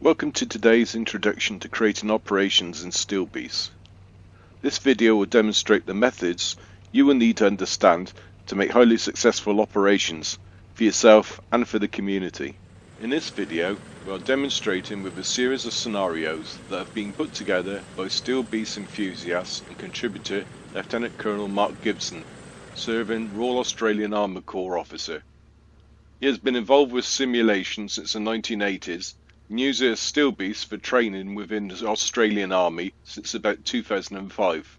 Welcome to today's introduction to creating operations in SteelBeast. This video will demonstrate the methods you will need to understand to make highly successful operations for yourself and for the community. In this video, we are demonstrating with a series of scenarios that have been put together by SteelBeast enthusiast and contributor Lieutenant Colonel Mark Gibson, serving Royal Australian Armoured Corps officer. He has been involved with simulation since the 1980s and uses SteelBeast for training within the Australian Army since about 2005.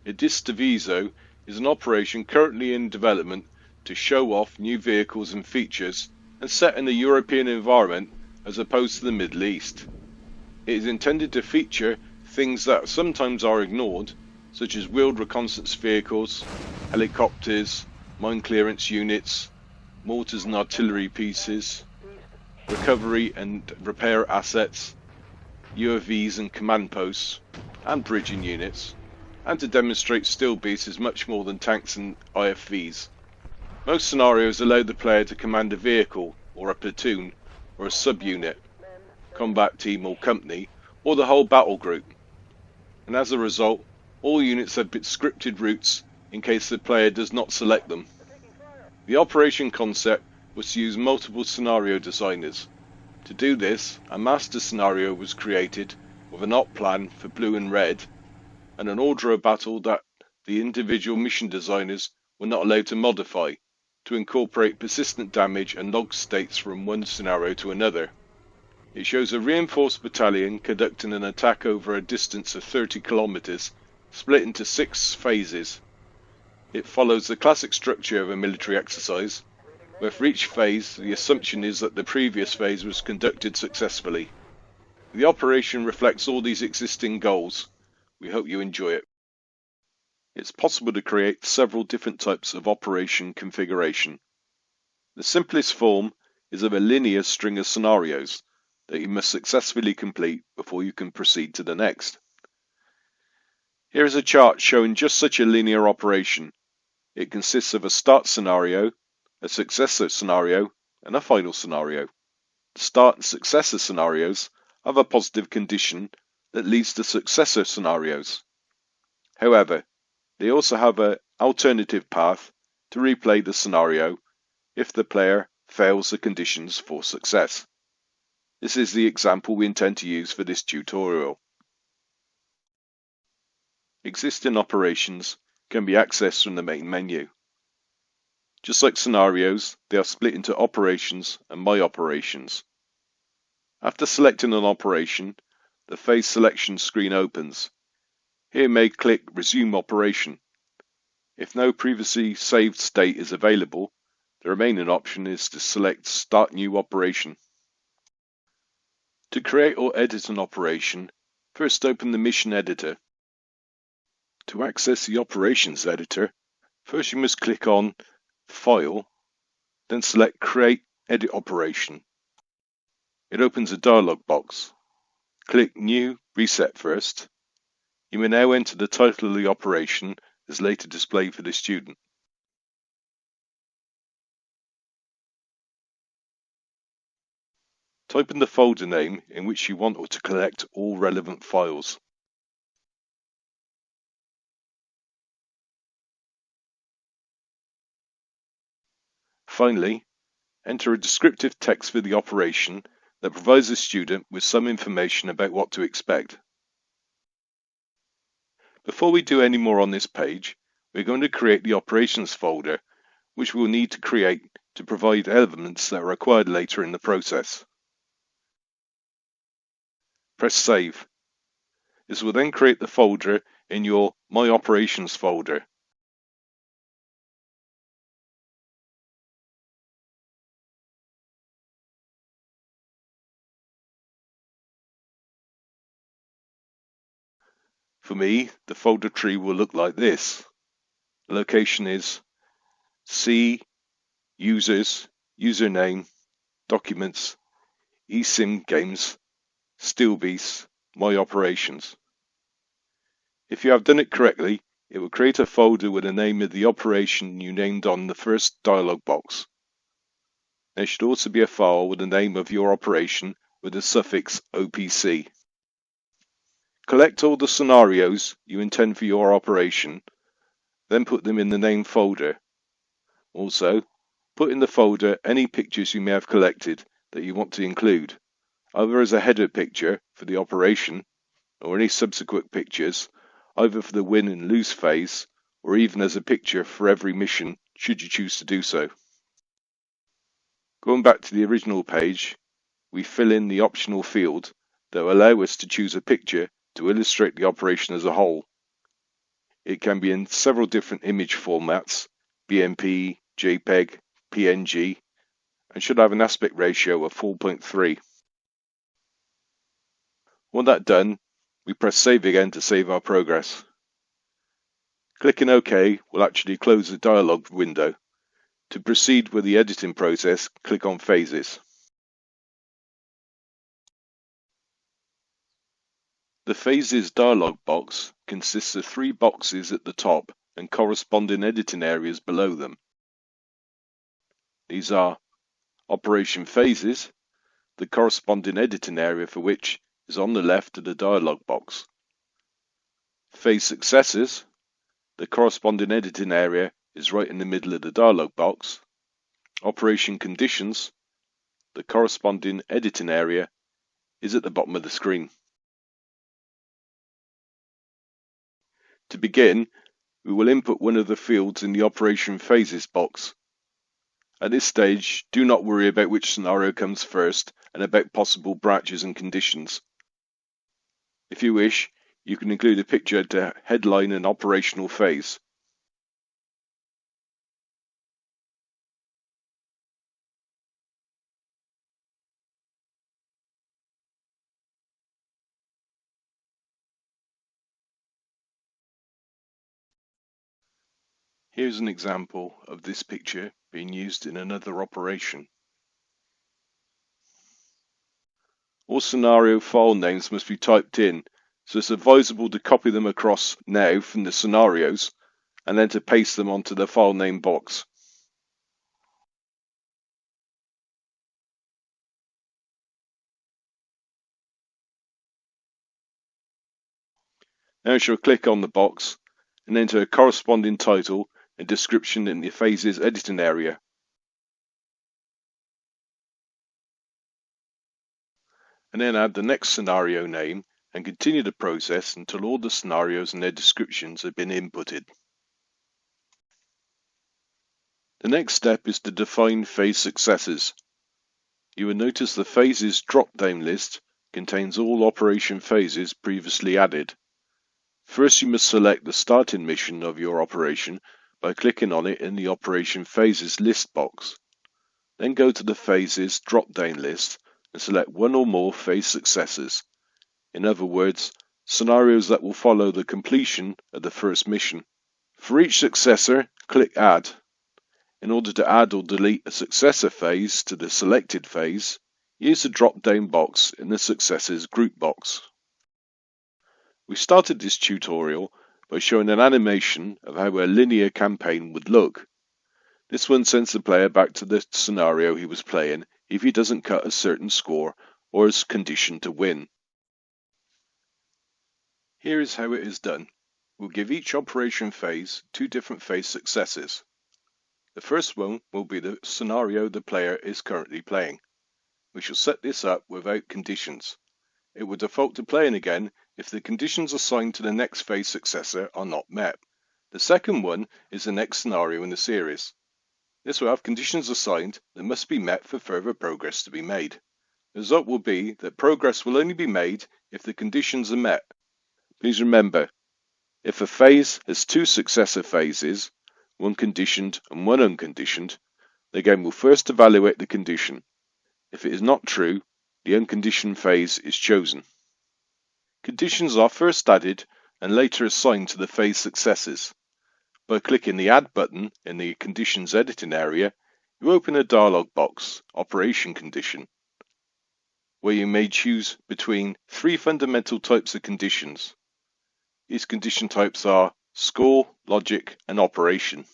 Edistiviso is an operation currently in development to show off new vehicles and features and set in a European environment as opposed to the Middle East. It is intended to feature things that sometimes are ignored, such as wheeled reconnaissance vehicles, helicopters, mine clearance units, mortars and artillery pieces, recovery and repair assets, UAVs and command posts, and bridging units, and to demonstrate SteelBeast is much more than tanks and IFVs. Most scenarios allow the player to command a vehicle, or a platoon, or a subunit, combat team or company, or the whole battle group. And as a result, all units have scripted routes in case the player does not select them. The operation concept was to use multiple scenario designers. To do this, a master scenario was created with an op plan for blue and red, and an order of battle that the individual mission designers were not allowed to modify, to incorporate persistent damage and log states from one scenario to another. It shows a reinforced battalion conducting an attack over a distance of 30 kilometers, split into 6 phases. It follows the classic structure of a military exercise, where for each phase the assumption is that the previous phase was conducted successfully. The operation reflects all these existing goals. We hope you enjoy it. It's possible to create several different types of operation configuration. The simplest form is of a linear string of scenarios that you must successfully complete before you can proceed to the next. Here is a chart showing just such a linear operation. It consists of a start scenario, a successor scenario, and a final scenario. The start and successor scenarios have a positive condition that leads to successor scenarios. However, they also have an alternative path to replay the scenario if the player fails the conditions for success. This is the example we intend to use for this tutorial. Existing operations can be accessed from the main menu. Just like scenarios, they are split into operations and my operations. After selecting an operation, the phase selection screen opens. Here you may click Resume Operation. If no previously saved state is available, the remaining option is to select Start New Operation. To create or edit an operation, first open the Mission Editor. To access the Operations Editor, first you must click on File, then select Create Edit Operation. It opens a dialog box. Click New Reset first. You may now enter the title of the operation as later displayed for the student. Type in the folder name in which you want to collect all relevant files. Finally, enter a descriptive text for the operation that provides the student with some information about what to expect. Before we do any more on this page, we're going to create the operations folder, which we'll need to create to provide elements that are required later in the process. Press Save. This will then create the folder in your My Operations folder. For me, the folder tree will look like this. The location is C, Users, Username, Documents, eSIM Games, SteelBeast, My Operations. If you have done it correctly, it will create a folder with the name of the operation you named on the first dialog box. There should also be a file with the name of your operation with the suffix OPC. Collect all the scenarios you intend for your operation, then put them in the name folder. Also, put in the folder any pictures you may have collected that you want to include, either as a header picture for the operation, or any subsequent pictures, either for the win and lose phase, or even as a picture for every mission, should you choose to do so. Going back to the original page, we fill in the optional field that will allow us to choose a picture to illustrate the operation as a whole. It can be in several different image formats, BMP, JPEG, PNG, and should have an aspect ratio of 4.3. Once that's done, we press save again to save our progress. Clicking OK will actually close the dialog window. To proceed with the editing process, click on Phases. The Phases dialog box consists of 3 boxes at the top and corresponding editing areas below them. These are Operation Phases, the corresponding editing area for which is on the left of the dialog box. Phase Successes, the corresponding editing area is right in the middle of the dialog box. Operation Conditions, the corresponding editing area is at the bottom of the screen. To begin, we will input one of the fields in the Operation Phases box. At this stage, do not worry about which scenario comes first and about possible branches and conditions. If you wish, you can include a picture to headline an operational phase. Here's an example of this picture being used in another operation. All scenario file names must be typed in, so it's advisable to copy them across now from the scenarios and then to paste them onto the file name box. Now I shall click on the box and enter a corresponding title and description in the Phases editing area. And then add the next scenario name and continue the process until all the scenarios and their descriptions have been inputted. The next step is to define phase successes. You will notice the Phases drop-down list contains all operation phases previously added. First, you must select the starting mission of your operation by clicking on it in the Operation Phases list box. Then go to the Phases drop-down list and select one or more phase successes. In other words, scenarios that will follow the completion of the first mission. For each successor, click Add. In order to add or delete a successor phase to the selected phase, use the drop-down box in the Successors group box. We started this tutorial by showing an animation of how a linear campaign would look. This one sends the player back to the scenario he was playing if he doesn't cut a certain score or is conditioned to win. Here is how it is done. We'll give each operation phase 2 different phase successes. The first one will be the scenario the player is currently playing. We shall set this up without conditions. It will default to playing again if the conditions assigned to the next phase successor are not met. The second one is the next scenario in the series. This will have conditions assigned that must be met for further progress to be made. The result will be that progress will only be made if the conditions are met. Please remember, if a phase has 2 successor phases, one conditioned and one unconditioned, the game will first evaluate the condition. If it is not true, the unconditioned phase is chosen. Conditions are first added and later assigned to the phase successes. By clicking the Add button in the Conditions editing area, you open a dialog box, Operation Condition, where you may choose between 3 fundamental types of conditions. These condition types are Score, Logic, and Operation.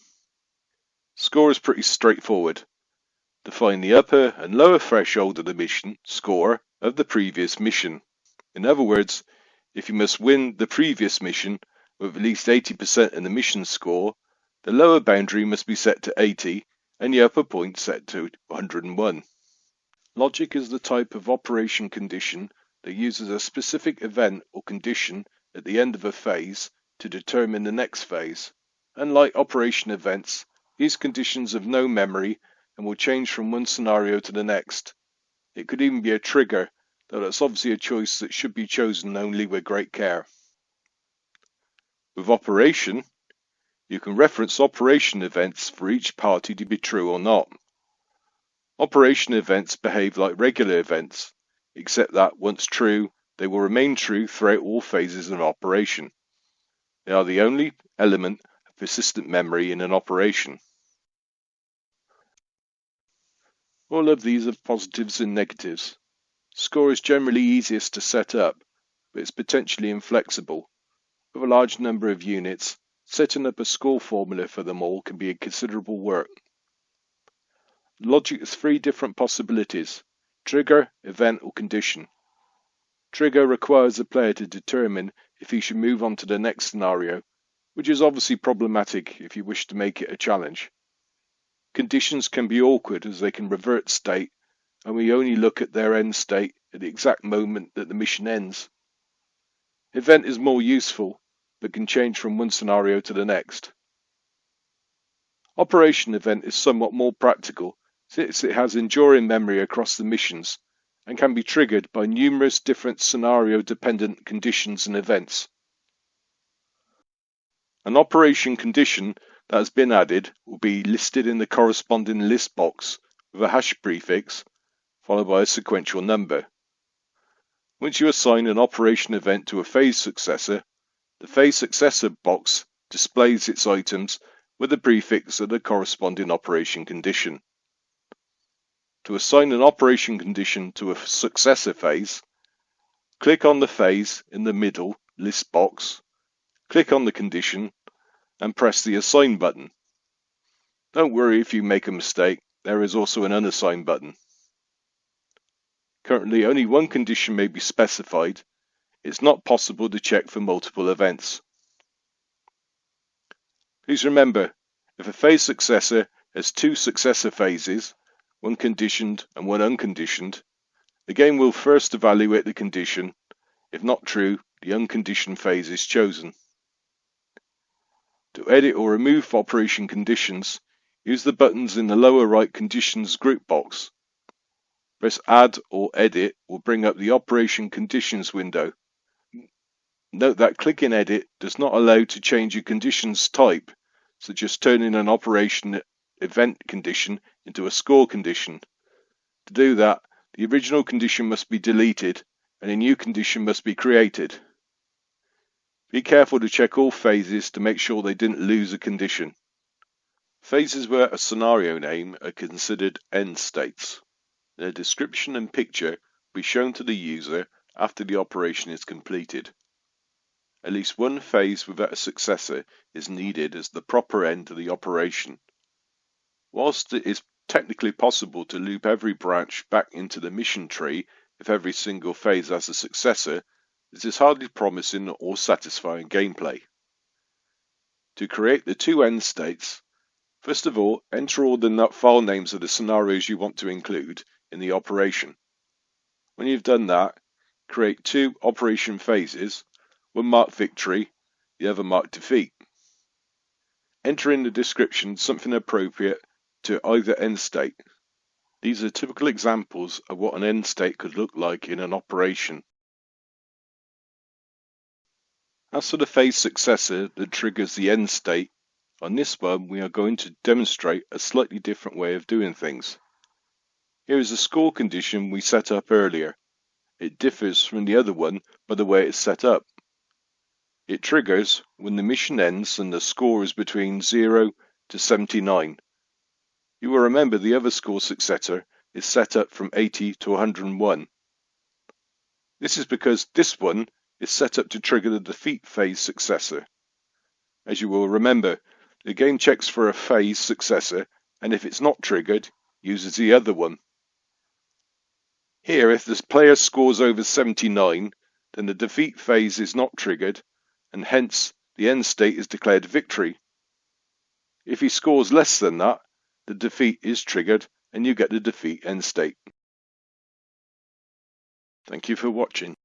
Score is pretty straightforward. Define the upper and lower threshold of the mission, score, of the previous mission. In other words, if you must win the previous mission with at least 80% in the mission score, the lower boundary must be set to 80 and the upper point set to 101. Logic is the type of operation condition that uses a specific event or condition at the end of a phase to determine the next phase. Unlike operation events, these conditions have no memory and will change from one scenario to the next. It could even be a trigger, though that's obviously a choice that should be chosen only with great care. With operation, you can reference operation events for each party to be true or not. Operation events behave like regular events, except that, once true, they will remain true throughout all phases of operation. They are the only element of persistent memory in an operation. All of these have positives and negatives. Score is generally easiest to set up, but it's potentially inflexible. With a large number of units, setting up a score formula for them all can be a considerable work. Logic has three different possibilities: trigger, event, or condition. Trigger requires the player to determine if he should move on to the next scenario, which is obviously problematic if you wish to make it a challenge. Conditions can be awkward as they can revert state, and we only look at their end state at the exact moment that the mission ends. Event is more useful, but can change from one scenario to the next. Operation event is somewhat more practical, since it has enduring memory across the missions and can be triggered by numerous different scenario-dependent conditions and events. An operation condition that has been added will be listed in the corresponding list box with a hash prefix followed by a sequential number. Once you assign an operation event to a phase successor, the phase successor box displays its items with the prefix of the corresponding operation condition. To assign an operation condition to a successor phase, click on the phase in the middle list box, click on the condition, and press the Assign button. Don't worry if you make a mistake, there is also an Unassign button. Currently, only one condition may be specified. It's not possible to check for multiple events. Please remember, if a phase successor has two successor phases, one conditioned and one unconditioned, the game will first evaluate the condition. If not true, the unconditioned phase is chosen. To edit or remove operation conditions, use the buttons in the lower right Conditions group box. Press Add or Edit will bring up the Operation Conditions window. Note that clicking Edit does not allow to change a condition's type, such as turning an operation event condition into a score condition. To do that, the original condition must be deleted and a new condition must be created. Be careful to check all phases to make sure they didn't lose a condition. Phases without a scenario name are considered end states. Their description and picture will be shown to the user after the operation is completed. At least one phase without a successor is needed as the proper end to the operation. Whilst it is technically possible to loop every branch back into the mission tree if every single phase has a successor, this is hardly promising or satisfying gameplay. To create the two end states, first of all, enter all the file names of the scenarios you want to include in the operation. When you've done that, create two operation phases, one marked victory, the other marked defeat. Enter in the description something appropriate to either end state. These are typical examples of what an end state could look like in an operation. As for the phase successor that triggers the end state, on this one we are going to demonstrate a slightly different way of doing things. Here is a score condition we set up earlier. It differs from the other one by the way it's set up. It triggers when the mission ends and the score is between 0 to 79. You will remember the other score successor is set up from 80 to 101. This is because this one is set up to trigger the defeat phase successor. As you will remember, the game checks for a phase successor, and if it's not triggered, uses the other one. Here, if the player scores over 79, then the defeat phase is not triggered, and hence the end state is declared victory. If he scores less than that, the defeat is triggered, and you get the defeat end state. Thank you for watching.